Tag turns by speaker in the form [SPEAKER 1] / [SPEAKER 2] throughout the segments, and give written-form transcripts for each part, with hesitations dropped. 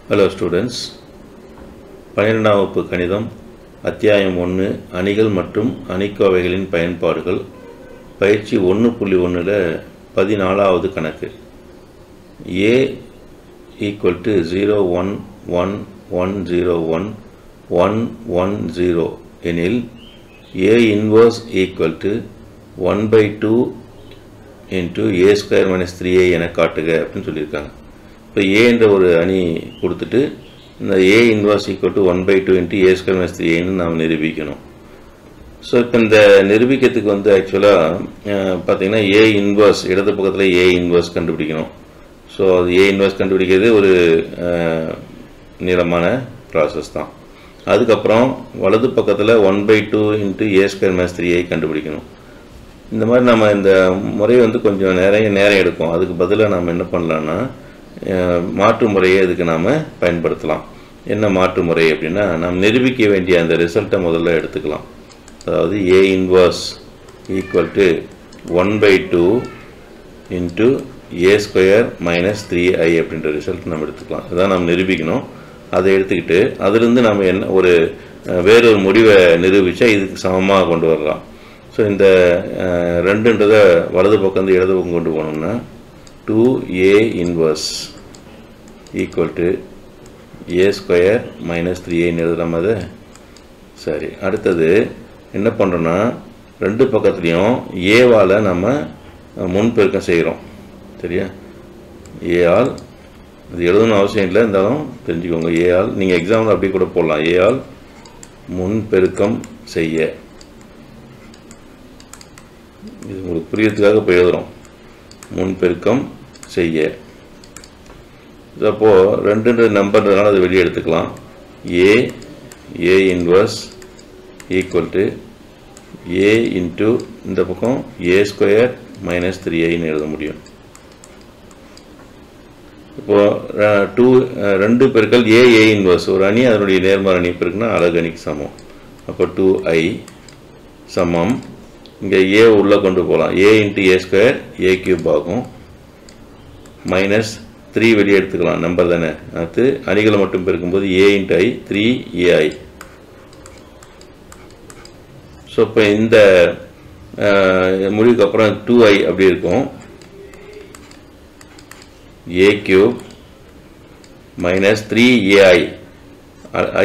[SPEAKER 1] Hello students, 12ஆம் வகுப்பு கணிதம் அத்தியாயம் 1 அணிகள் மற்றும் அணிக்கோவைகளின் பயன்பாடுகள் பயிற்சி 1.1ல 14வது கணக்கு A = 0 1 1 1 0 1 1 1 0 எனில் A inverse = 1/2 into A square minus 3A என காட்டுக அப்படின்னு சொல்லியிருக்காங்க. இப்போ A என்ற ஒரு அணி கொடுத்துட்டு இந்த A inverse = 1/2 into A square minus 3A ன்னு நாம் நிரூபிக்கணும். ஸோ இப்போ இந்த நிரூபிக்கிறதுக்கு ஆக்சுவலாக பார்த்தீங்கன்னா A inverse இடது பக்கத்தில் A inverse கண்டுபிடிக்கணும். ஸோ அது A inverse கண்டுபிடிக்கிறது ஒரு நீளமான ப்ராசஸ் தான். அதுக்கப்புறம் வலது பக்கத்தில் 1/2 into A square minus 3A கண்டுபிடிக்கணும். இந்த மாதிரி நம்ம இந்த முறை கொஞ்சம் நேரம் எடுக்கும். அதுக்கு பதிலாக நம்ம என்ன பண்ணலான்னா மாற்று முறையை இதுக்கு நாம் பயன்படுத்தலாம். என்ன மாற்று முறை அப்படின்னா நாம் நிரூபிக்க வேண்டிய அந்த ரிசல்ட்டை முதல்ல எடுத்துக்கலாம். அதாவது A inverse = 1/2 into A square minus 3I அப்படின்ற ரிசல்ட் நம்ம எடுத்துக்கலாம். இதான் நாம் நிரூபிக்கணும். அதை எடுத்துக்கிட்டு அதிலிருந்து நம்ம என்ன ஒரு வேறொரு முடிவை நிரூபித்தா இதுக்கு சமமாக கொண்டு வரலாம். ஸோ இந்த ரெண்டுன்றதை வலது பக்கம் இடது பக்கம் கொண்டு போனோம்னா 2A inverse = A square minus 3A எழுதலாம். அது சரி. அடுத்தது என்ன பண்ணுறோன்னா ரெண்டு பக்கத்துலேயும் ஏவால் நம்ம முன்பெருக்கம் செய்கிறோம். சரியா? ஏஆல் அது எழுதணும் அவசியம் இல்லை, இருந்தாலும் தெரிஞ்சுக்கோங்க. ஏஆல் நீங்கள் எக்ஸாம்பிள் அப்படி கூட போடலாம். ஏஆல் முன்பெருக்கம் செய்ய, இது உங்களுக்கு புரியறதுக்காக இப்போ எழுதுகிறோம். முன்பெருக்கம் செய்ய. அப்போது ரெண்டு நம்பர்ன்றதுனால அது வெளியே எடுத்துக்கலாம். A inverse = A into இந்த பக்கம் A square minus 3I எழுத முடியும். இப்போது 2 பெருக்கல் A inverse ஒரு அணி அதனுடைய நேர்மாறு அணி பெருக்குன்னா அலகு அணிக்கு சமம். அப்போ 2I சமம் இங்கே A உள்ளே கொண்டு போகலாம். A into A square A³ ஆகும். மைனஸ் 3 வெளியே எடுத்துக்கலாம், நம்பர் தானே. அது அணிகளை மட்டும் பெருக்கும்போது A into I 3AI. So இப்போ இந்த முடிவுக்கு அப்புறம் 2I அப்படி இருக்கும். A³ minus 3AI.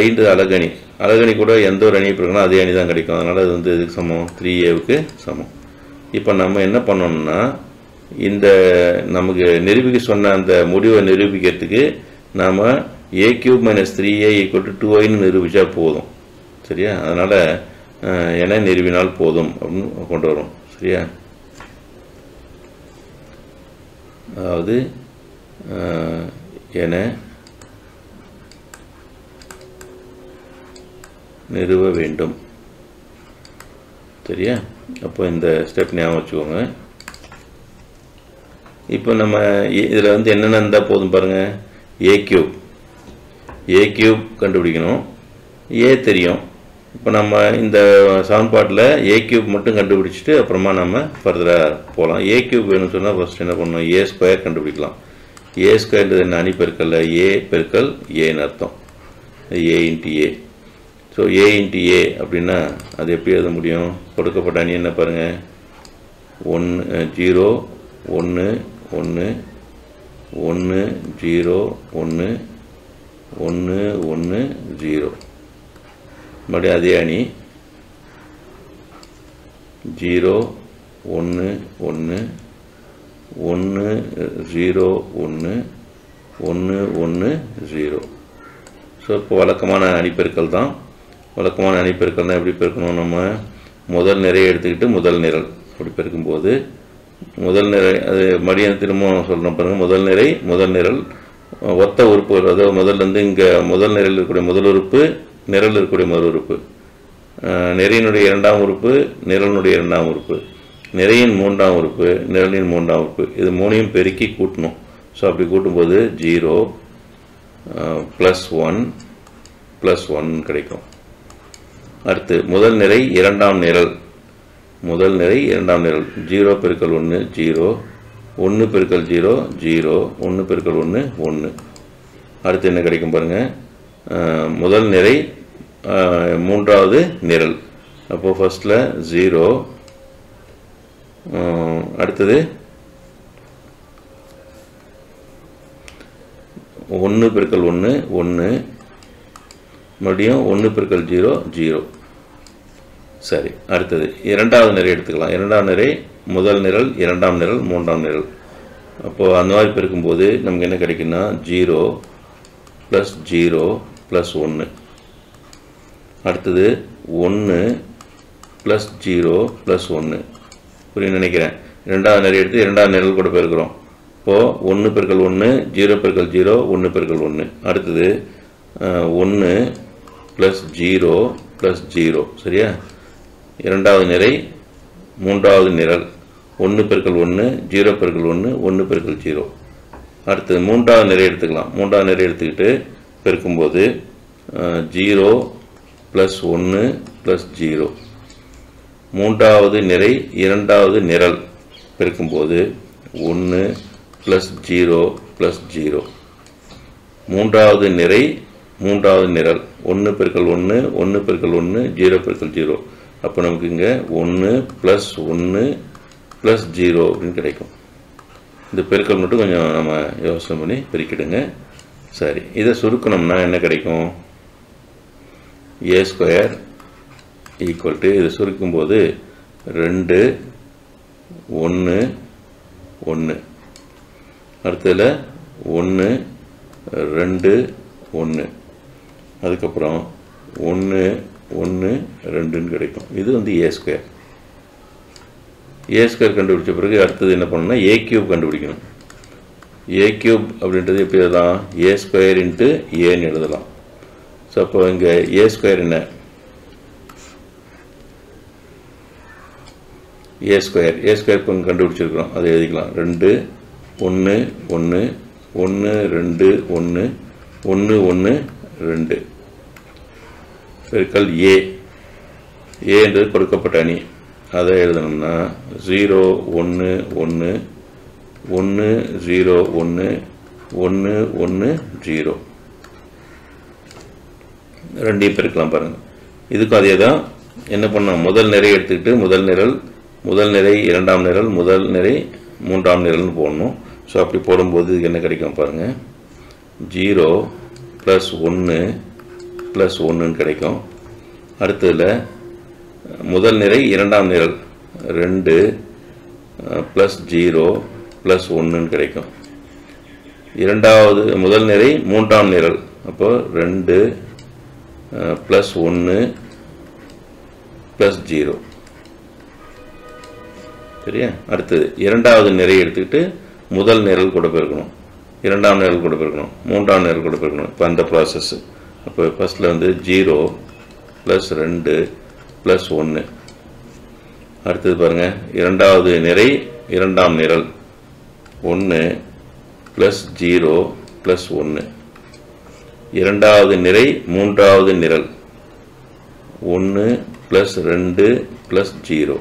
[SPEAKER 1] ஐன்றது அலகணி. அலகணி கூட எந்த ஒரு அணியை பெருக்கணும் அதே அணி தான் கிடைக்கும். அதனால் அது எதுக்கு சமம்? 3Aவுக்கு சமம். இப்போ நம்ம என்ன பண்ணோம்னா இந்த நமக்கு நிரூபிக்க சொன்ன அந்த முடிவை நிரூபிக்கிறதுக்கு நாம் A³ - 3A = 2Iன்னு நிரூபித்தா போதும். சரியா? அதனால் என நிறுவினால் போதும் அப்படின்னு கொண்டு வரும். சரியா? அதாவது என நிறுவ வேண்டும். சரியா? அப்போ இந்த ஸ்டெப் ஞாபகம் வச்சுக்கோங்க. இப்போ நம்ம இதில் என்னென்ன இருந்தால் போதும் பாருங்கள். A³ கண்டுபிடிக்கணும். A தெரியும். இப்போ நம்ம இந்த சமன்பாட்டில் A³ மட்டும் கண்டுபிடிச்சிட்டு அப்புறமா நம்ம ஃபர்தராக போகலாம். A³ வேணும்னு சொன்னால் ஃபஸ்ட் என்ன பண்ணணும்? A ஸ்கொயர் கண்டுபிடிக்கலாம். A ஸ்கொயர்ன்றது என்ன? அணி பெருக்கல்ல A பெருக்கல் Aன்னு அர்த்தம். A into A. So A into A அப்படின்னா அது எப்படி எழுத முடியும்? கொடுக்கப்பட்ட அணி என்ன பாருங்கள். 1 0 1 1 1 0 1 1 1 0. மறுபடியும் அதே அணி 0 1 1 1 0 1 1 1 0. ஸோ இப்போ வழக்கமான அணிப்பெருக்கல் தான். வழக்கமான அணிப்பெருக்கல்னால் எப்படி பெருக்கணும்? நம்ம முதல் நிறைய எடுத்துக்கிட்டு முதல் நிரல் அப்படி பெருக்கும்போது முதல் நிறை அது மடியம் திரும்ப சொல்லணும் பாருங்கள். முதல் நிரல் ஒத்த உறுப்புகள், அதாவது முதல்லேருந்து இங்கே முதல் நிரல் இருக்கக்கூடிய முதல் உறுப்பு, நிரல் இருக்கக்கூடிய முதல் உறுப்பு, நிறையினுடைய இரண்டாம் உறுப்பு, நிரலினுடைய இரண்டாம் உறுப்பு, நிறையின் மூன்றாம் உறுப்பு, நிரலின் மூன்றாம் உறுப்பு, இது மூணையும் பெருக்கி கூட்டணும். ஸோ அப்படி கூட்டும்போது 0 + 1 கிடைக்கும். அடுத்து முதல் நிறை இரண்டாம் நிரல் 0 பெருக்கல் 1 0 1 பெருக்கல் 0 0 1 பெருக்கல் 1 1 அடுத்து என்ன கிடைக்கும் பாருங்கள், முதல் நிரை மூன்றாவது நிரல். அப்போது ஃபஸ்ட்டில் 0, அடுத்தது 1 பெருக்கல் 1 1, மறுபடியும் 1 பெருக்கல் 0 0. சரி, அடுத்தது இரண்டாவது நிரை எடுத்துக்கலாம். இரண்டாவது நிரை முதல் நிரல், இரண்டாம் நிரல், மூன்றாம் நிரல். அப்போது அந்த மாதிரி பெருக்கும்போது நமக்கு என்ன கிடைக்குன்னா 0 + 0 + 1. அடுத்தது 1 + 0 + 1. புரியும் நினைக்கிறேன். இரண்டாவது நிரை எடுத்து இரண்டாவது நிரல் கூட பெருக்கிறோம். இப்போது 1 பெருக்கல் 1 0 பெருக்கல் 0 1 பெருக்கல் 1. அடுத்தது 1 + 0 + 0. சரியா? இரண்டாவது நிரை மூன்றாவது நிரல் 1 பெருக்கல் 1 0 பெருக்கல் 1 1 பெருக்கல் 0. அடுத்தது மூன்றாவது நிரை எடுத்துக்கலாம். மூன்றாவது நிரை எடுத்துக்கிட்டு பெருக்கும்போது 0 + 1 + 0. மூன்றாவது நிரை இரண்டாவது நிரல் பெருக்கும்போது 1 + 0 + 0. மூன்றாவது நிரை மூன்றாவது நிரல் 1 பெருக்கல் 1 1 பெருக்கல் 1 0 பெருக்கல் 0. அப்போ நமக்கு இங்கே 1 + 1 + 0 அப்படின்னு கிடைக்கும். இந்த பெருக்கல் மட்டும் கொஞ்சம் நம்ம யோசனை பண்ணி பெருக்கிடுங்க. சரி, இதை சுருக்கணும்னா என்ன கிடைக்கும்? a² = இதை சுருக்கும்போது 2 1 1. அடுத்ததில் 1 2 1. அதுக்கப்புறம் 1 1 2ன்னு கிடைக்கும். இது வந்து a². a² கண்டுபிடிச்ச பிறகு அடுத்தது என்ன பண்ணணும்னா a³ கண்டுபிடிக்கணும். a³ அப்படின்றது எப்படி எழுதலாம்? a² × aன்னு எழுதலாம். ஸோ அப்போ இங்கே a² என்ன? a² இப்போ கண்டுபிடிச்சிருக்கிறோம், அதை எழுதிக்கலாம். 2 1 1 1 2 1 1 1 2 பெருக்கல் a. என்றது கொடுக்கப்பட்ட அணி. அதை எழுதணும்னா 0 1 1 1 0 1 1 1 0. ரெண்டையும் பெருக்கலாம் பாருங்கள். இதுக்கும் அதே தான். என்ன பண்ணோம்? முதல் நிரை எடுத்துக்கிட்டு முதல் நிரல், முதல் நிரை இரண்டாம் நிரல், முதல் நிரை மூன்றாம் நிரல்னு போடணும். ஸோ அப்படி போடும்போது இதுக்கு என்ன கிடைக்கும் பாருங்கள், 0 + 1 + 1ன்னு கிடைக்கும். அடுத்ததில் முதல் நிரை இரண்டாம் நிரல் 2 + 0 + 1ன்னு கிடைக்கும். இரண்டாவது முதல் நிரை மூன்றாம் நிரல், அப்போ 2 + 1 + 0. சரியா? அடுத்தது இரண்டாவது நிரை எடுத்துக்கிட்டு முதல் நிரல் கூட பெருக்கணும், இரண்டாம் நிரல் கூட பெருக்கணும், மூன்றாம் நிரல் கூட பெருக்கணும். இப்போ அந்த ப்ராசஸ். அப்போ ஃபஸ்ட்டில் வந்து 0 + 2 + 1. அடுத்தது பாருங்கள், இரண்டாவது நிரை இரண்டாம் நிரல் 1 + 0 + 1. இரண்டாவது நிரை மூன்றாவது நிரல் 1 + 2 + 0.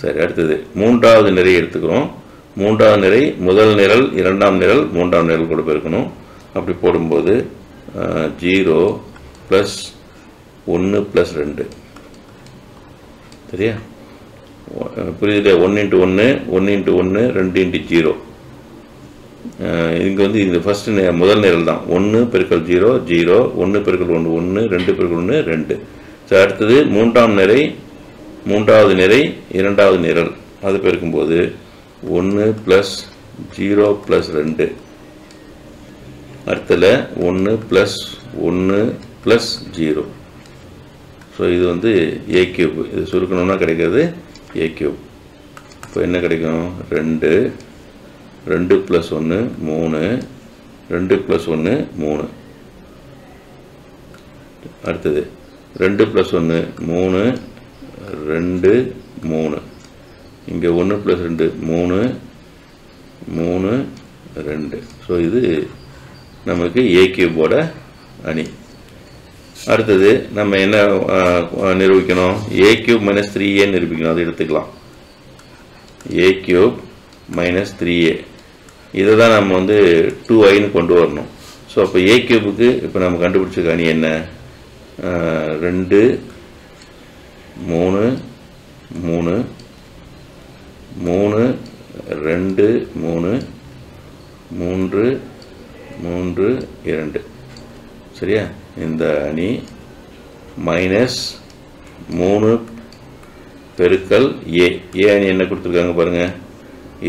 [SPEAKER 1] சரி, அடுத்தது மூன்றாவது நிரை எடுத்துக்கிறோம். மூன்றாவது நிரை முதல் நிரல் இரண்டாம் நிரல் மூன்றாம் நிரல் கூட பெருக்கணும். அப்படி போடும்போது 0 + 1 + 2. சரியா? புரியுது? 1 × 1 1 × 1 2 × 0. இங்கே வந்து இந்த ஃபஸ்ட்டு முதல் நிரல் தான். 1 பெருக்கல் 0 0, 1 பெருக்கல் 1 1, 2 பெருக்கல் 1 2. ஸோ அடுத்தது மூன்றாம் நிரை மூன்றாவது நிரை இரண்டாவது நிரல், அது பெருக்கும்போது 1 + 0 + 2. அடுத்ததில் 1 + 1 + 0. ஸோ இது வந்து a³. இது சுருக்கணும்னா கிடைக்கிறது a³. இப்போ என்ன கிடைக்கும்? 2 2 + 1 3, 2 + 1 3. அடுத்தது 2 + 1 3 2 3. இங்கே 1 + 2 3 3 2. ஸோ இது நமக்கு a³ அணி. அடுத்தது நம்ம என்ன நிரூபிக்கணும்? a³ - 3a நிரூபிக்கணும். அதை எடுத்துக்கலாம். a³ - 3a. இதை தான் நம்ம வந்து 2iன்னு கொண்டு வரணும். ஸோ அப்போ a கியூபுக்கு இப்போ நம்ம கண்டுபிடிச்சிருக்க அணி என்ன? 2 3 3 3 2 3 3 3 2 சரியா? இந்த அணி -3 பெருக்கல் a. a அணி என்ன கொடுத்துருக்காங்க பாருங்க.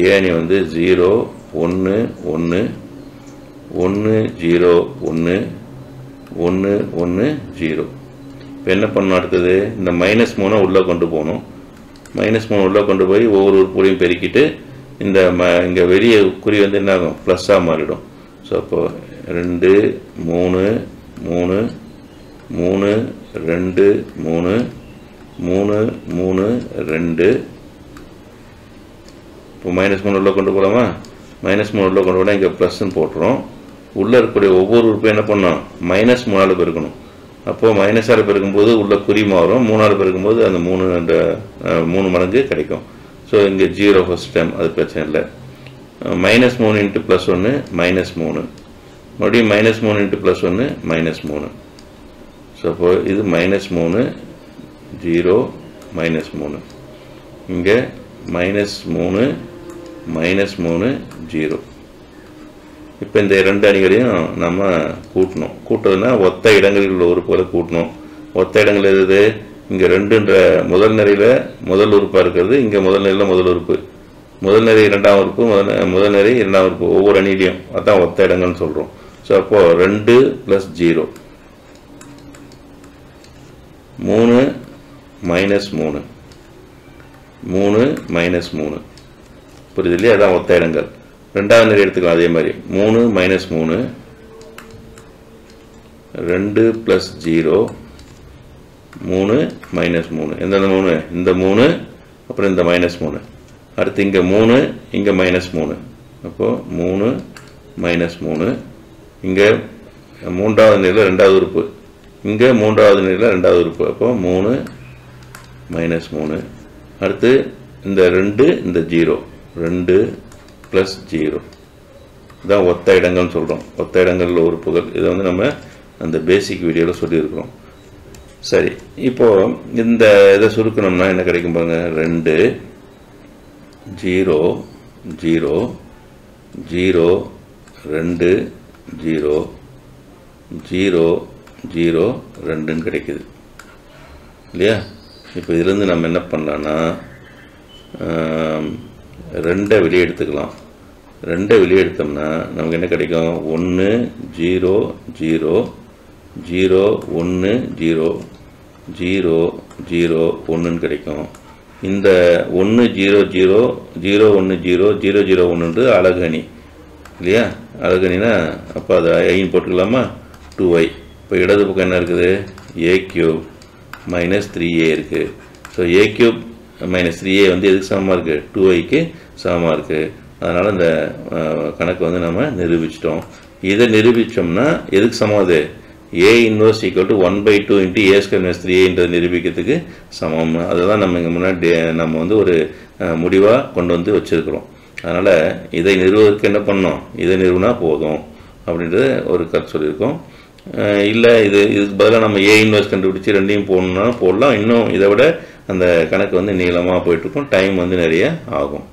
[SPEAKER 1] a அணி வந்து 0 1 1 1 0 1 1 1 0. இப்போ என்ன பண்ணணும்? அடுத்தது இந்த -3 உள்ளே கொண்டு போகணும். -3 உள்ளே கொண்டு போய் ஒவ்வொரு உறுப்புகளையும் பெருக்கிட்டு இந்த இங்கே வெளியே குறி வந்து என்ன ஆகும்? ப்ளஸ்ஸாக மாறிடும். ஸோ அப்போ 2 3 3 3 2 3 3 3 2. இப்போ -3 உள்ளே கொண்டு போகலாமா? -3 உள்ளே கொண்டு போனால் இங்கே ப்ளஸ்ன்னு போட்டுரும். உள்ளே இருக்கக்கூடிய ஒவ்வொரு உறுப்பும் என்ன பண்ணோம்? -3ஆல் பெருக்கணும். அப்போது -ஆல் பெருக்கும்போது உள்ள குறி மாறும். 3ஆல் பெருக்கும்போது அந்த 3 மடங்கு கிடைக்கும். ஸோ இங்கே 0 ஃபஸ்ட் டைம், அது பிரச்சனை இல்லை. -3 × +1 -3, மறுபடியும் -3 × +1 -3. ஸோ அப்போது இது -3 0 -3, இங்கே -3 -3 0. இப்போ இந்த 2 அணிகளையும் நம்ம கூட்டணும். கூட்டுறதுன்னா ஒத்த இடங்களில் உள்ள உறுப்புகளை கூட்டணும். ஒத்த இடங்கள் எது? இங்கே 2ன்ற முதல் நிலையில் முதல் உறுப்பாக இருக்கிறது. இங்கே முதல் நிலையில் முதல் உறுப்பு, முதல் நிலை இரண்டாம் உறுப்பு, முதல் நிலை இரண்டாம் உறுப்பு, ஒவ்வொரு அணியிலையும். அதான் ஒத்த இடங்கள்னு சொல்கிறோம். ஸோ அப்போது 2 + 0 3 -3 3 -3. புரியுது இல்லையா? அதான் ஒத்த இடங்கள். ரெண்டாவது நிலை எடுத்துக்கலாம். அதே மாதிரி 3 -3 2 + 0 3 -3. எந்தெந்த 3? இந்த 3, அப்புறம் இந்த -3. அடுத்து இங்கே 3, இங்கே -3. அப்போது 3 -3. இங்கே மூன்றாவது நிலையில் ரெண்டாவது உறுப்பு, இங்கே மூன்றாவது நிலையில் ரெண்டாவது உறுப்பு. அப்போது 3 -3. அடுத்து இந்த 2, இந்த 0, 2 + 0. இதான் ஒத்த இடங்கள்னு சொல்கிறோம். ஒத்த இடங்களில் உறுப்புகள். இதை வந்து நம்ம அந்த பேசிக் வீடியோவில் சொல்லியிருக்கிறோம். சரி, இப்போது இந்த இதை சுருக்கணும்னா என்ன கிடைக்கும் பாருங்க. 2 0 0 0 2 0 0 0 2ன்னு கிடைக்குது இல்லையா? இப்போ இதுலேருந்து நம்ம என்ன பண்ணலான்னா 2 வெளியே எடுத்துக்கலாம். 2 வெளியே எடுத்தோம்னா நமக்கு என்ன கிடைக்கும்? 1 0 0 0 1 0 0 0 1ன்னு கிடைக்கும். இந்த 1 0 0 0 1 0 0 0 1ன்றது அலகு அணி இல்லையா? அலகு அணினா அப்போ அது ஐன்னு போட்டுக்கலாமா? 2i. இப்போ இடது பக்கம் என்ன இருக்குது? a³ -3a இருக்குது. ஸோ a³ -3a வந்து எதுக்கு சமமாக இருக்குது? 2iக்கு சமமாக இருக்குது. அதனால் இந்த கணக்கு வந்து நம்ம நிரூபிச்சிட்டோம். இதை நிரூபித்தோம்னா எதுக்கு சமம்? a இன்வர்ஸ் = 1/2 × a² - 3a நிரூபிக்கிறதுக்கு சமம். அதுதான் நம்ம இங்கே முன்னாடி நம்ம வந்து ஒரு முடிவாக கொண்டு வந்து வச்சுருக்கிறோம். அதனால் இதை நிறுவதற்கு என்ன பண்ணோம்? இதை நிறுவினா போதும் அப்படின்றது ஒரு கருத்து சொல்லியிருக்கோம். இல்லை இதுக்கு பதிலாக நம்ம a இன்வர்ஸ் கண்டுபிடிச்சி 2ஐயும் போடணும்னா போடலாம். இன்னும் இதை விட அந்த கணக்கு வந்து நீளமாக போயிட்டுருக்கும். டைம் வந்து நிறைய ஆகும்.